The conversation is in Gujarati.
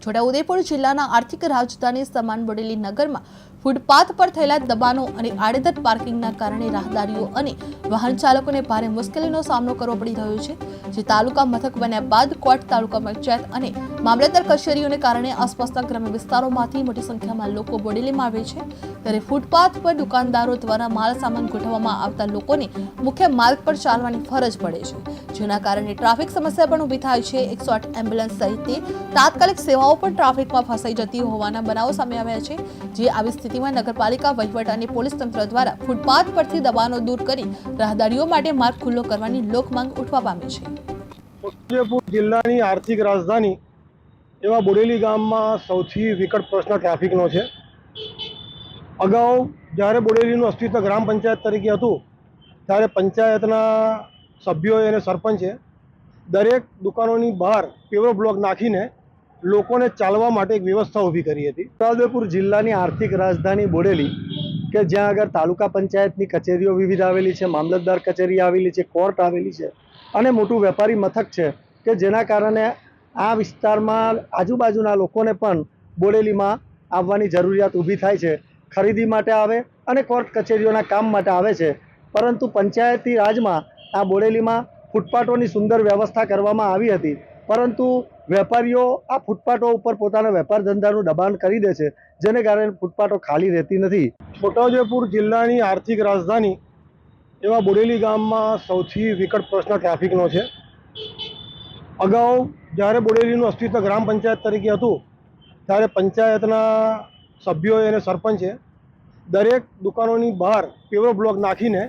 છોટાઉદેપુર જિલ્લાના આર્થિક રાજધાની સમાન બોડેલી નગરમાં ફૂટપાથ પર થયેલા દબાણો અને આડેધડ પાર્કિંગના કારણે રાહદારીઓ અને વાહન ચાલકોને ભારે મુશ્કેલીનો સામનો કરવો પડી રહ્યો છે, જે તાલુકા મથક બન્યા બાદ કોટ તાલુકા પંચાયત અને મામલતદાર કચેરીઓને કારણે આસપાસના ગ્રામ્ય વિસ્તારોમાંથી મોટી સંખ્યામાં લોકો બોડેલીમાં આવે છે, ત્યારે ફૂટપાથ પર દુકાનદારો દ્વારા માલ સામાન ગોઠવવામાં આવતા લોકોને મુખ્ય માર્ગ પર ચાલવાની ફરજ પડે છે, જેના કારણે ટ્રાફિક સમસ્યા પણ ઊભી થાય છે। 108 એમ્બ્યુલન્સ સહિતની તાત્કાલિક સેવાઓ પણ ટ્રાફિકમાં ફસાઈ જતી હોવાના બનાવો સામે આવ્યા છે, જે આવી સ્થિતિમાં નગરપાલિકા વહીવટ અને પોલીસ તંત્ર દ્વારા ફૂટપાથ પરથી દબાણો દૂર કરી રાહદારીઓ માટે માર્ગ ખુલ્લો કરવાની લોકમાંગ ઉઠવા પામી છે। છોટાઉદેપુર જિલ્લાની આર્થિક રાજધાની એવા બોડેલી ગામમાં સૌથી વિકટ પ્રશ્ન ટ્રાફિકનો છે। અગાઉ જ્યારે બોડેલીનું અસ્તિત્વ ગ્રામ પંચાયત તરીકે હતું ત્યારે પંચાયતના સભ્યોએ અને સરપંચે દરેક દુકાનોની બહાર પેવર બ્લોક નાખીને લોકોને ચાલવા માટે એક વ્યવસ્થા ઊભી કરી હતી। છોટાઉદેપુર જિલ્લાની આર્થિક રાજધાની બોડેલી કે જ્યાં આગળ તાલુકા પંચાયતની કચેરીઓ વિવિધ આવેલી છે, મામલતદાર કચેરી આવેલી છે, કોર્ટ આવેલી છે અને મોટું વેપારી મથક છે કે જેના કારણે આ વિસ્તારમાં આજુબાજુના લોકોને પણ બોડેલીમાં આવવાની જરૂરિયાત ઊભી થાય છે। ખરીદી માટે આવે અને કોર્ટ કચેરીઓના કામ માટે આવે છે, પરંતુ પંચાયતી રાજમાં આ બોડેલીમાં ફૂટપાથોની સુંદર વ્યવસ્થા કરવામાં આવી હતી, પરંતુ વેપારીઓ આ ફૂટપાથો ઉપર પોતાના વેપાર ધંધાનું દબાણ કરી દે છે, જેને કારણે ફૂટપાથો ખાલી રહેતી નથી। છોટાઉદેપુર જિલ્લાની આર્થિક રાજધાની એવા બોડેલી ગામમાં સૌથી વિકટ પ્રશ્ન ટ્રાફિકનો છે। અગાઉ જ્યારે બોડેલીનું અસ્તિત્વ ગ્રામ પંચાયત તરીકે હતું ત્યારે પંચાયતના સભ્યોએ અને સરપંચે દરેક દુકાનોની બહાર પેવર બ્લોક નાખીને